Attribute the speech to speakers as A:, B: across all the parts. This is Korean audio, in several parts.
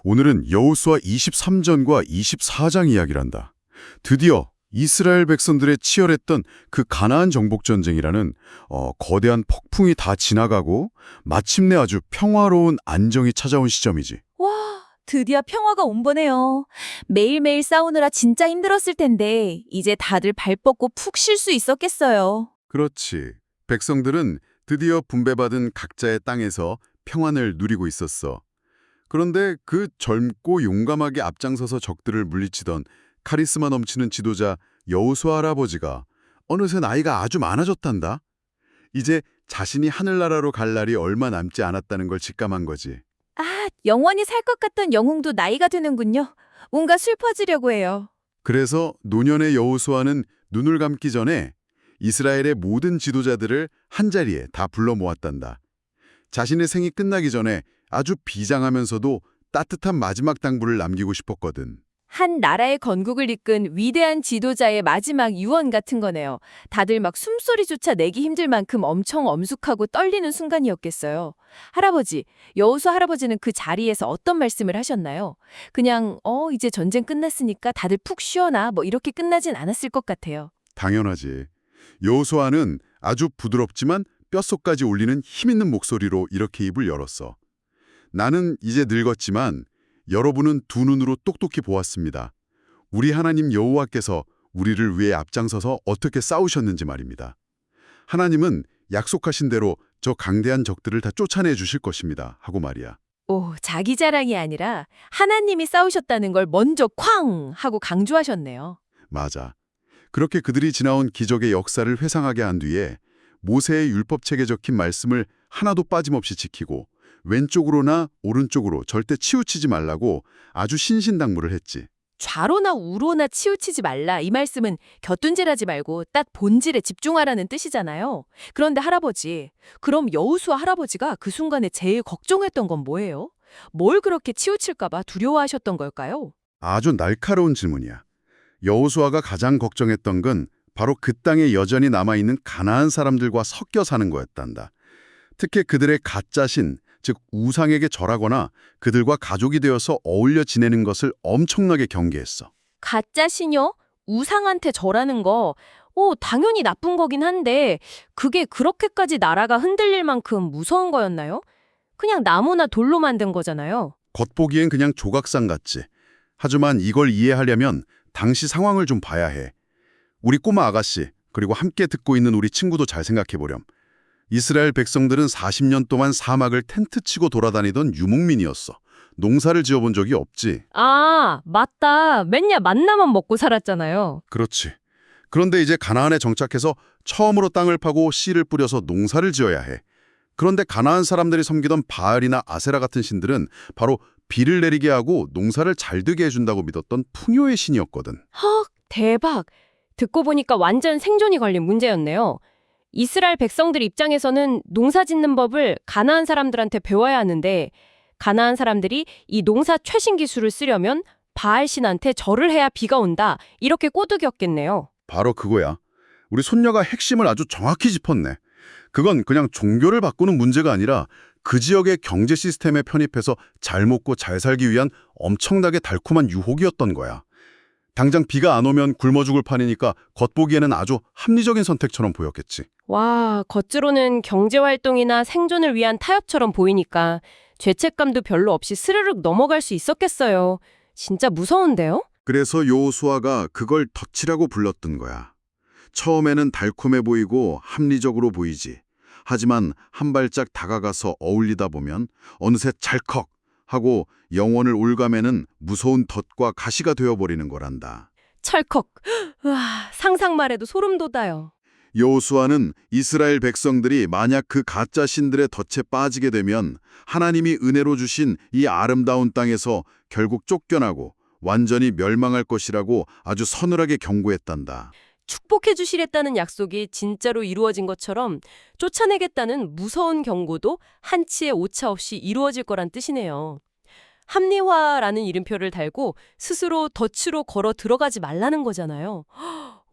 A: 오늘은 여호수아 23장과 24장 이야기를 한다. 드디어 이스라엘 백성들의 치열했던 그 가나안 정복 전쟁이라는 거대한 폭풍이 다 지나가고 마침내 아주 평화로운 안정이 찾아온 시점이지.
B: 와, 드디어 평화가 온 거네요. 매일매일 싸우느라 진짜 힘들었을 텐데 이제 다들 발 뻗고 푹 쉴 수 있었겠어요.
A: 그렇지. 백성들은 드디어 분배받은 각자의 땅에서 평안을 누리고 있었어. 그런데 그 젊고 용감하게 앞장서서 적들을 물리치던 카리스마 넘치는 지도자 여호수아 할아버지가 어느새 나이가 아주 많아졌단다. 이제 자신이 하늘나라로 갈 날이 얼마 남지 않았다는 걸 직감한 거지.
B: 아, 영원히 살 것 같던 영웅도 나이가 드는군요. 뭔가 슬퍼지려고 해요.
A: 그래서 노년의 여호수아는 눈을 감기 전에 이스라엘의 모든 지도자들을 한자리에 다 불러 모았단다. 자신의 생이 끝나기 전에 아주 비장하면서도 따뜻한 마지막 당부를 남기고 싶었거든.
B: 한 나라의 건국을 이끈 위대한 지도자의 마지막 유언 같은 거네요. 다들 막 숨소리조차 내기 힘들 만큼 엄청 엄숙하고 떨리는 순간이었겠어요. 할아버지, 여호수아 할아버지는 그 자리에서 어떤 말씀을 하셨나요? 그냥 이제 전쟁 끝났으니까 다들 푹 쉬어나 뭐 이렇게 끝나진 않았을 것 같아요.
A: 당연하지. 여호수아는 아주 부드럽지만 뼛속까지 울리는 힘있는 목소리로 이렇게 입을 열었어. 나는 이제 늙었지만 여러분은 두 눈으로 똑똑히 보았습니다. 우리 하나님 여호와께서 우리를 위해 앞장서서 어떻게 싸우셨는지 말입니다. 하나님은 약속하신 대로 저 강대한 적들을 다 쫓아내 주실 것입니다. 하고 말이야.
B: 오, 자기 자랑이 아니라 하나님이 싸우셨다는 걸 먼저 쾅! 하고 강조하셨네요.
A: 맞아. 그렇게 그들이 지나온 기적의 역사를 회상하게 한 뒤에 모세의 율법책에 적힌 말씀을 하나도 빠짐없이 지키고 왼쪽으로나 오른쪽으로 절대 치우치지 말라고 아주 신신당부를 했지.
B: 좌로나 우로나 치우치지 말라. 이 말씀은 곁둔질하지 말고 딱 본질에 집중하라는 뜻이잖아요. 그런데 할아버지, 그럼 여호수아 할아버지가 그 순간에 제일 걱정했던 건 뭐예요? 뭘 그렇게 치우칠까 봐 두려워하셨던 걸까요?
A: 아주 날카로운 질문이야. 여호수아가 가장 걱정했던 건 바로 그 땅에 여전히 남아있는 가나안 사람들과 섞여 사는 거였단다. 특히 그들의 가짜신, 즉 우상에게 절하거나 그들과 가족이 되어서 어울려 지내는 것을 엄청나게 경계했어.
B: 가짜 신여? 우상한테 절하는 거, 당연히 나쁜 거긴 한데 그게 그렇게까지 나라가 흔들릴 만큼 무서운 거였나요? 그냥 나무나 돌로 만든 거잖아요.
A: 겉보기엔 그냥 조각상 같지. 하지만 이걸 이해하려면 당시 상황을 좀 봐야 해. 우리 꼬마 아가씨, 그리고 함께 듣고 있는 우리 친구도 잘 생각해보렴. 이스라엘 백성들은 40년 동안 사막을 텐트 치고 돌아다니던 유목민이었어. 농사를 지어본 적이 없지.
B: 아, 맞다. 맨날 만나만 먹고 살았잖아요.
A: 그렇지. 그런데 이제 가나안에 정착해서 처음으로 땅을 파고 씨를 뿌려서 농사를 지어야 해. 그런데 가나안 사람들이 섬기던 바알이나 아세라 같은 신들은 바로 비를 내리게 하고 농사를 잘 되게 해준다고 믿었던 풍요의 신이었거든.
B: 헉, 대박. 듣고 보니까 완전 생존이 걸린 문제였네요. 이스라엘 백성들 입장에서는 농사 짓는 법을 가나안 사람들한테 배워야 하는데 가나안 사람들이 이 농사 최신 기술을 쓰려면 바알 신한테 절을 해야 비가 온다. 이렇게 꼬드겼겠네요.
A: 바로 그거야. 우리 손녀가 핵심을 아주 정확히 짚었네. 그건 그냥 종교를 바꾸는 문제가 아니라 그 지역의 경제 시스템에 편입해서 잘 먹고 잘 살기 위한 엄청나게 달콤한 유혹이었던 거야. 당장 비가 안 오면 굶어 죽을 판이니까 겉보기에는 아주 합리적인 선택처럼 보였겠지.
B: 와, 겉으로는 경제활동이나 생존을 위한 타협처럼 보이니까 죄책감도 별로 없이 스르륵 넘어갈 수 있었겠어요. 진짜 무서운데요?
A: 그래서 여호수아가 그걸 덫이라고 불렀던 거야. 처음에는 달콤해 보이고 합리적으로 보이지. 하지만 한 발짝 다가가서 어울리다 보면 어느새 찰컥 하고 영혼을 올가매는 무서운 덫과 가시가 되어버리는 거란다.
B: 철컥. 와, 상상만 해도 소름 돋아요.
A: 여호수아는 이스라엘 백성들이 만약 그 가짜 신들의 덫에 빠지게 되면 하나님이 은혜로 주신 이 아름다운 땅에서 결국 쫓겨나고 완전히 멸망할 것이라고 아주 서늘하게 경고했단다.
B: 축복해 주시랬다는 약속이 진짜로 이루어진 것처럼 쫓아내겠다는 무서운 경고도 한치의 오차 없이 이루어질 거란 뜻이네요. 합리화라는 이름표를 달고 스스로 덫으로 걸어 들어가지 말라는 거잖아요.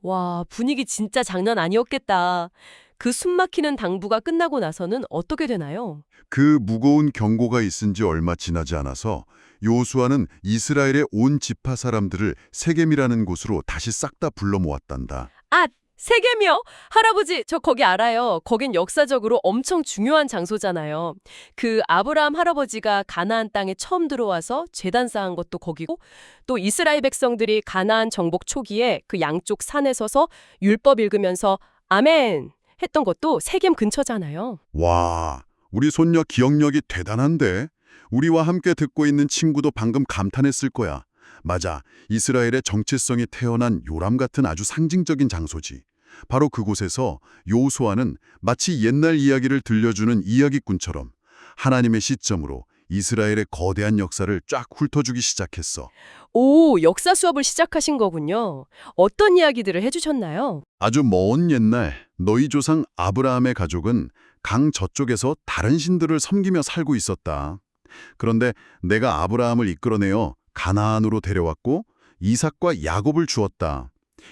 B: 와, 분위기 진짜 장난 아니었겠다. 그 숨막히는 당부가 끝나고 나서는 어떻게 되나요?
A: 그 무거운 경고가 있은 지 얼마 지나지 않아서 여호수아는 이스라엘의 온 지파 사람들을 세겜이라는 곳으로 다시 싹 다 불러 모았단다.
B: 아, 세겜이요? 할아버지, 저 거기 알아요. 거긴 역사적으로 엄청 중요한 장소잖아요. 그 아브라함 할아버지가 가나안 땅에 처음 들어와서 제단 쌓은 것도 거기고, 또 이스라엘 백성들이 가나안 정복 초기에 그 양쪽 산에 서서 율법 읽으면서 아멘 했던 것도 세겜 근처잖아요.
A: 와, 우리 손녀 기억력이 대단한데? 우리와 함께 듣고 있는 친구도 방금 감탄했을 거야. 맞아, 이스라엘의 정체성이 태어난 요람 같은 아주 상징적인 장소지. 바로 그곳에서 여호수아는 마치 옛날 이야기를 들려주는 이야기꾼처럼 하나님의 시점으로 이스라엘의 거대한 역사를 쫙 훑어주기 시작했어.
B: 오, 역사 수업을 시작하신 거군요. 어떤 이야기들을 해주셨나요?
A: 아주 먼 옛날 너희 조상 아브라함의 가족은 강 저쪽에서 다른 신들을 섬기며 살고 있었다. 그런데 내가 아브라함을 이끌어내어 가나안으로 데려왔고 이삭과 야곱을 주었다.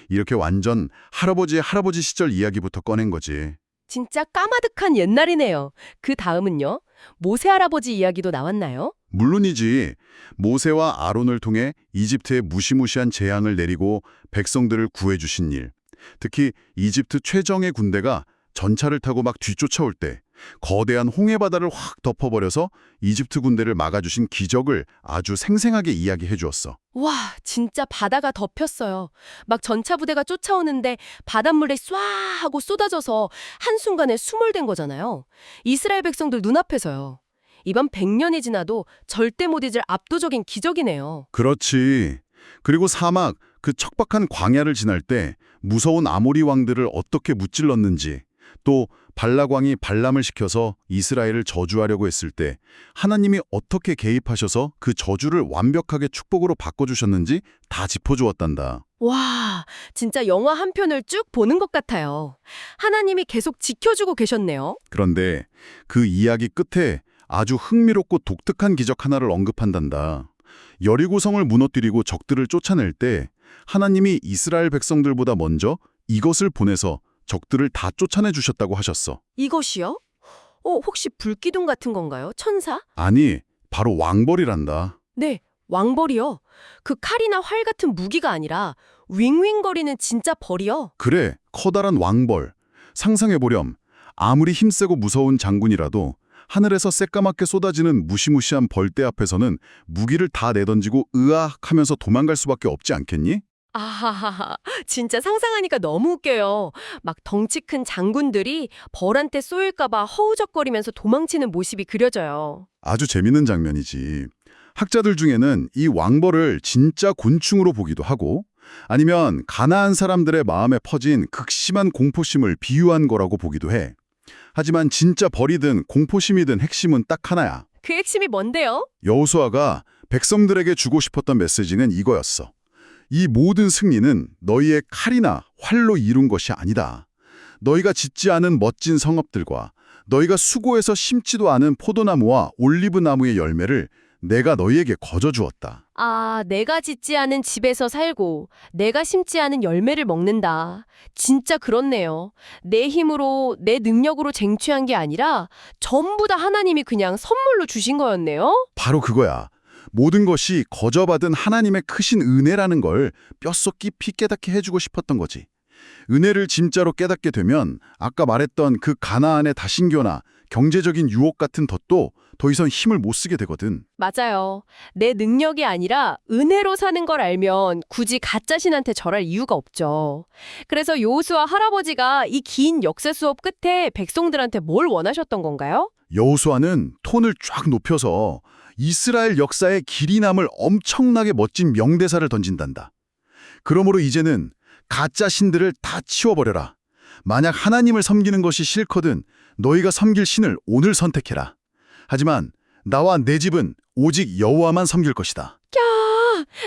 A: 이렇게 완전 할아버지의 할아버지 시절 이야기부터 꺼낸 거지.
B: 진짜 까마득한 옛날이네요. 그 다음은요? 모세 할아버지 이야기도 나왔나요?
A: 물론이지. 모세와 아론을 통해 이집트에 무시무시한 재앙을 내리고 백성들을 구해주신 일. 특히 이집트 최정예 군대가 전차를 타고 막 뒤쫓아올 때 거대한 홍해바다를 확 덮어버려서 이집트 군대를 막아주신 기적을 아주 생생하게 이야기해 주었어.
B: 와, 진짜 바다가 덮였어요. 막 전차 부대가 쫓아오는데 바닷물에 쏴 하고 쏟아져서 한순간에 수몰된 거잖아요. 이스라엘 백성들 눈앞에서요. 이번 100년이 지나도 절대 못 잊을 압도적인 기적이네요.
A: 그렇지. 그리고 사막, 그 척박한 광야를 지날 때 무서운 아모리 왕들을 어떻게 무찔렀는지, 또 발락 왕이 발람을 시켜서 이스라엘을 저주하려고 했을 때 하나님이 어떻게 개입하셔서 그 저주를 완벽하게 축복으로 바꿔주셨는지 다 짚어주었단다.
B: 와, 진짜 영화 한 편을 쭉 보는 것 같아요. 하나님이 계속 지켜주고 계셨네요.
A: 그런데 그 이야기 끝에 아주 흥미롭고 독특한 기적 하나를 언급한단다. 여리고성을 무너뜨리고 적들을 쫓아낼 때 하나님이 이스라엘 백성들보다 먼저 이것을 보내서 적들을 다 쫓아내 주셨다고 하셨어.
B: 이것이요? 혹시 불기둥 같은 건가요? 천사?
A: 아니, 바로 왕벌이란다.
B: 네, 왕벌이요. 그 칼이나 활 같은 무기가 아니라 윙윙거리는 진짜 벌이요.
A: 그래, 커다란 왕벌. 상상해보렴. 아무리 힘세고 무서운 장군이라도 하늘에서 새까맣게 쏟아지는 무시무시한 벌떼 앞에서는 무기를 다 내던지고 으악 하면서 도망갈 수밖에 없지 않겠니?
B: 아하하하, 진짜 상상하니까 너무 웃겨요. 막 덩치 큰 장군들이 벌한테 쏘일까봐 허우적거리면서 도망치는 모습이 그려져요.
A: 아주 재밌는 장면이지. 학자들 중에는 이 왕벌을 진짜 곤충으로 보기도 하고 아니면 가나안 사람들의 마음에 퍼진 극심한 공포심을 비유한 거라고 보기도 해. 하지만 진짜 벌이든 공포심이든 핵심은 딱 하나야.
B: 그 핵심이 뭔데요?
A: 여호수아가 백성들에게 주고 싶었던 메시지는 이거였어. 이 모든 승리는 너희의 칼이나 활로 이룬 것이 아니다. 너희가 짓지 않은 멋진 성읍들과 너희가 수고해서 심지도 않은 포도나무와 올리브나무의 열매를 내가 너희에게 거저 주었다.
B: 아, 내가 짓지 않은 집에서 살고 내가 심지 않은 열매를 먹는다. 진짜 그렇네요. 내 힘으로, 내 능력으로 쟁취한 게 아니라 전부 다 하나님이 그냥 선물로 주신 거였네요.
A: 바로 그거야. 모든 것이 거저 받은 하나님의 크신 은혜라는 걸 뼛속 깊이 깨닫게 해주고 싶었던 거지. 은혜를 진짜로 깨닫게 되면 아까 말했던 그 가나안의 다신교나 경제적인 유혹 같은 덫도 더 이상 힘을 못 쓰게 되거든.
B: 맞아요. 내 능력이 아니라 은혜로 사는 걸 알면 굳이 가짜신한테 절할 이유가 없죠. 그래서 여호수아 할아버지가 이 긴 역사 수업 끝에 백성들한테 뭘 원하셨던 건가요?
A: 여호수아는 톤을 쫙 높여서 이스라엘 역사의 길이 남을 엄청나게 멋진 명대사를 던진단다. 그러므로 이제는 가짜 신들을 다 치워버려라. 만약 하나님을 섬기는 것이 싫거든 너희가 섬길 신을 오늘 선택해라. 하지만 나와 내 집은 오직 여호와만 섬길 것이다.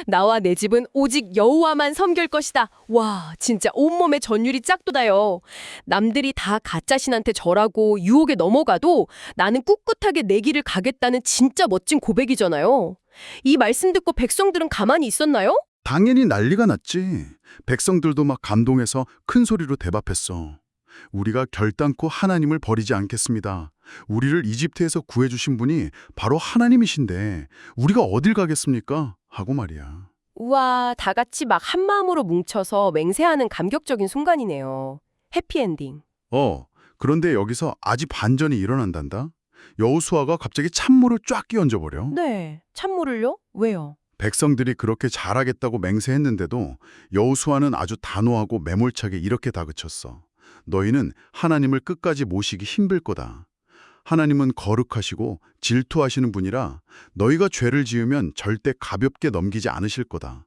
B: 나와 내 집은 오직 여호와만 섬길 것이다. 와, 진짜 온몸에 전율이 쫙 돋아요. 남들이 다 가짜신한테 절하고 유혹에 넘어가도 나는 꿋꿋하게 내 길을 가겠다는 진짜 멋진 고백이잖아요. 이 말씀 듣고 백성들은 가만히 있었나요?
A: 당연히 난리가 났지. 백성들도 막 감동해서 큰 소리로 대답했어. 우리가 결단코 하나님을 버리지 않겠습니다. 우리를 이집트에서 구해주신 분이 바로 하나님이신데 우리가 어딜 가겠습니까? 하고 말이야.
B: 우와, 다 같이 막 한마음으로 뭉쳐서 맹세하는 감격적인 순간이네요. 해피엔딩.
A: 그런데 여기서 아직 반전이 일어난단다. 여호수아가 갑자기 찬물을 쫙 끼얹어버려.
B: 네, 찬물을요? 왜요?
A: 백성들이 그렇게 잘하겠다고 맹세했는데도 여호수아는 아주 단호하고 매몰차게 이렇게 다그쳤어. 너희는 하나님을 끝까지 모시기 힘들 거다. 하나님은 거룩하시고 질투하시는 분이라 너희가 죄를 지으면 절대 가볍게 넘기지 않으실 거다.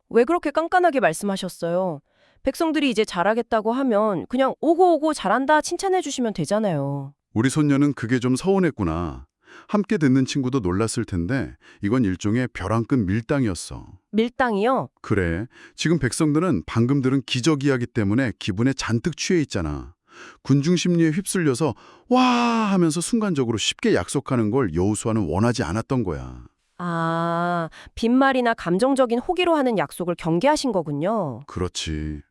B: 왜 그렇게 깐깐하게 말씀하셨어요? 백성들이 이제 잘하겠다고 하면 그냥 오고 잘한다 칭찬해 주시면 되잖아요.
A: 우리 손녀는 그게 좀 서운했구나. 함께 듣는 친구도 놀랐을 텐데 이건 일종의 벼랑 끝 밀당이었어.
B: 밀당이요?
A: 그래, 지금 백성들은 방금 들은 기적 이야기 때문에 기분에 잔뜩 취해 있잖아. 군중 심리에 휩쓸려서 와 하면서 순간적으로 쉽게 약속하는 걸 여호수아는 원하지 않았던 거야.
B: 아, 빈말이나 감정적인 호기로 하는 약속을 경계하신 거군요.
A: 그렇지.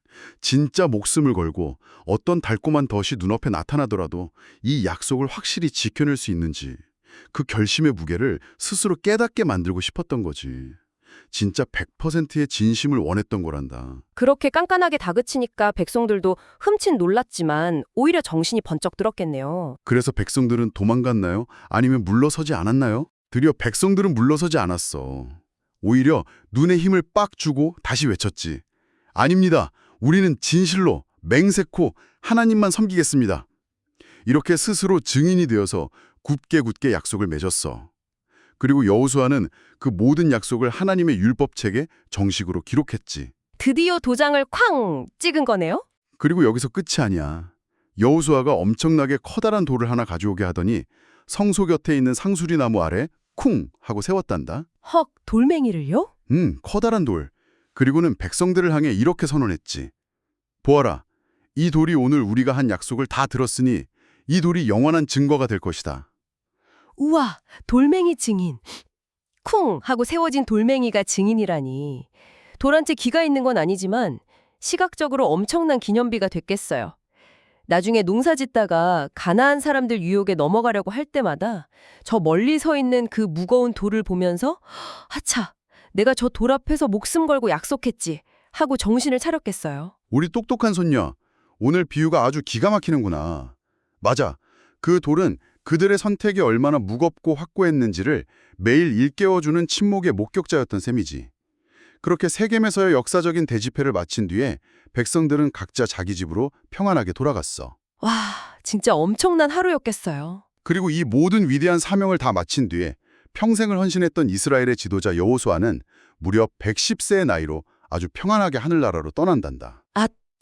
A: 진짜 목숨을 걸고 어떤 달콤한 덫이 눈앞에 나타나더라도 이 약속을 확실히 지켜낼 수 있는지 그 결심의 무게를 스스로 깨닫게 만들고 싶었던 거지. 진짜 100%의 진심을 원했던 거란다.
B: 그렇게 깐깐하게 다그치니까 백성들도 흠칫 놀랐지만 오히려 정신이 번쩍 들었겠네요.
A: 그래서 백성들은 도망갔나요? 아니면 물러서지 않았나요? 드디어 백성들은 물러서지 않았어. 오히려 눈에 힘을 빡 주고 다시 외쳤지. 아닙니다. 우리는 진실로 맹세코 하나님만 섬기겠습니다. 이렇게 스스로 증인이 되어서 굳게 약속을 맺었어. 그리고 여호수아는 그 모든 약속을 하나님의 율법책에 정식으로 기록했지.
B: 드디어 도장을 쾅 찍은 거네요?
A: 그리고 여기서 끝이 아니야. 여호수아가 엄청나게 커다란 돌을 하나 가져오게 하더니 성소 곁에 있는 상수리 나무 아래 쿵 하고 세웠단다.
B: 헉, 돌멩이를요?
A: 커다란 돌. 그리고는 백성들을 향해 이렇게 선언했지. 보아라, 이 돌이 오늘 우리가 한 약속을 다 들었으니 이 돌이 영원한 증거가 될 것이다.
B: 우와, 돌멩이 증인. 쿵 하고 세워진 돌멩이가 증인이라니. 돌한테 기가 있는 건 아니지만 시각적으로 엄청난 기념비가 됐겠어요. 나중에 농사 짓다가 가나안 사람들 유혹에 넘어가려고 할 때마다 저 멀리 서 있는 그 무거운 돌을 보면서 하차, 내가 저 돌 앞에서 목숨 걸고 약속했지 하고 정신을 차렸겠어요.
A: 우리 똑똑한 손녀, 오늘 비유가 아주 기가 막히는구나. 맞아, 그 돌은 그들의 선택이 얼마나 무겁고 확고했는지를 매일 일깨워주는 침묵의 목격자였던 셈이지. 그렇게 세겜에서의 역사적인 대집회를 마친 뒤에 백성들은 각자 자기 집으로 평안하게 돌아갔어.
B: 와, 진짜 엄청난 하루였겠어요.
A: 그리고 이 모든 위대한 사명을 다 마친 뒤에 평생을 헌신했던 이스라엘의 지도자 여호수아는 무려 110세의 나이로 아주 평안하게 하늘나라로 떠난단다.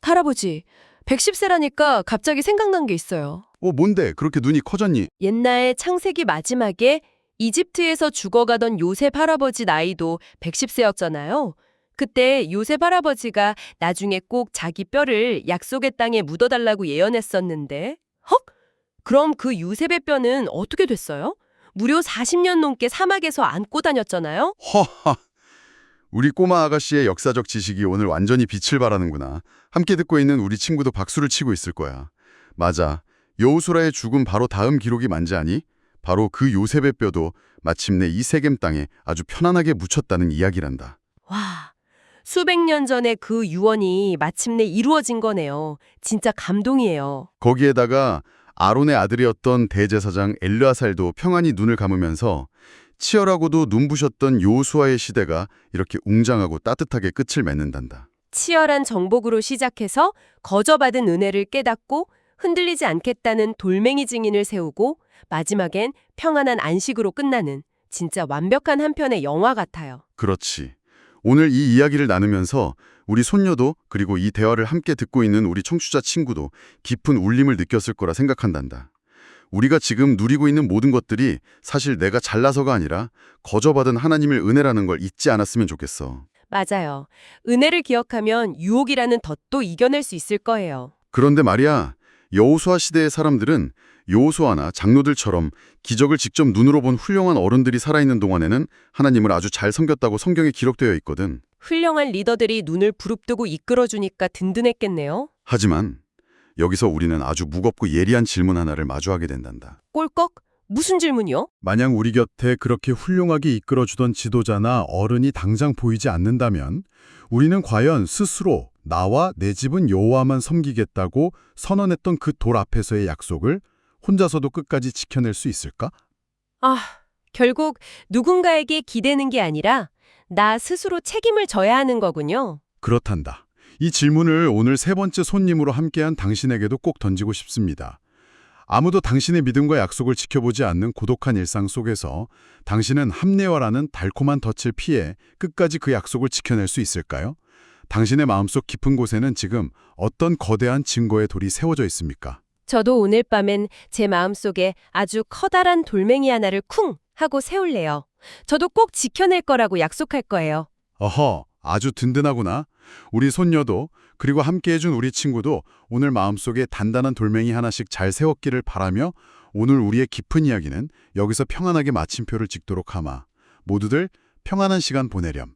B: 할아버지, 110세라니까 갑자기 생각난 게 있어요.
A: 뭔데 그렇게 눈이 커졌니?
B: 옛날 창세기 마지막에 이집트에서 죽어가던 요셉 할아버지 나이도 110세였잖아요. 그때 요셉 할아버지가 나중에 꼭 자기 뼈를 약속의 땅에 묻어달라고 예언했었는데, 헉? 그럼 그 요셉의 뼈는 어떻게 됐어요? 무려 40년 넘게 사막에서 안고 다녔잖아요.
A: 허하! 우리 꼬마 아가씨의 역사적 지식이 오늘 완전히 빛을 발하는구나. 함께 듣고 있는 우리 친구도 박수를 치고 있을 거야. 맞아. 여호수아의 죽음 바로 다음 기록이 뭔지 아니? 바로 그 요셉의 뼈도 마침내 이 세겜 땅에 아주 편안하게 묻혔다는 이야기란다.
B: 와, 수백 년 전에 그 유언이 마침내 이루어진 거네요. 진짜 감동이에요.
A: 거기에다가 아론의 아들이었던 대제사장 엘르아살도 평안히 눈을 감으면서 치열하고도 눈부셨던 여호수아의 시대가 이렇게 웅장하고 따뜻하게 끝을 맺는단다.
B: 치열한 정복으로 시작해서 거저받은 은혜를 깨닫고 흔들리지 않겠다는 돌멩이 증인을 세우고 마지막엔 평안한 안식으로 끝나는 진짜 완벽한 한 편의 영화 같아요.
A: 그렇지. 오늘 이 이야기를 나누면서 우리 손녀도 그리고 이 대화를 함께 듣고 있는 우리 청취자 친구도 깊은 울림을 느꼈을 거라 생각한단다. 우리가 지금 누리고 있는 모든 것들이 사실 내가 잘나서가 아니라 거저받은 하나님의 은혜라는 걸 잊지 않았으면 좋겠어.
B: 맞아요. 은혜를 기억하면 유혹이라는 덫도 이겨낼 수 있을 거예요.
A: 그런데 말이야, 여호수아 시대의 사람들은 여호수아나 장로들처럼 기적을 직접 눈으로 본 훌륭한 어른들이 살아있는 동안에는 하나님을 아주 잘 섬겼다고 성경에 기록되어 있거든.
B: 훌륭한 리더들이 눈을 부릅뜨고 이끌어주니까 든든했겠네요.
A: 하지만 여기서 우리는 아주 무겁고 예리한 질문 하나를 마주하게 된단다.
B: 꼴꺽? 무슨 질문이요?
C: 만약 우리 곁에 그렇게 훌륭하게 이끌어주던 지도자나 어른이 당장 보이지 않는다면 우리는 과연 스스로 나와 내 집은 여호와만 섬기겠다고 선언했던 그 돌 앞에서의 약속을 혼자서도 끝까지 지켜낼 수 있을까?
B: 아, 결국 누군가에게 기대는 게 아니라 나 스스로 책임을 져야 하는 거군요.
C: 그렇단다. 이 질문을 오늘 세 번째 손님으로 함께한 당신에게도 꼭 던지고 싶습니다. 아무도 당신의 믿음과 약속을 지켜보지 않는 고독한 일상 속에서 당신은 합리화라는 달콤한 덫을 피해 끝까지 그 약속을 지켜낼 수 있을까요? 당신의 마음속 깊은 곳에는 지금 어떤 거대한 증거의 돌이 세워져 있습니까?
B: 저도 오늘 밤엔 제 마음속에 아주 커다란 돌멩이 하나를 쿵 하고 세울래요. 저도 꼭 지켜낼 거라고 약속할 거예요.
C: 어허, 아주 든든하구나. 우리 손녀도 그리고 함께 해준 우리 친구도 오늘 마음속에 단단한 돌멩이 하나씩 잘 세웠기를 바라며 오늘 우리의 깊은 이야기는 여기서 평안하게 마침표를 찍도록 하마. 모두들 평안한 시간 보내렴.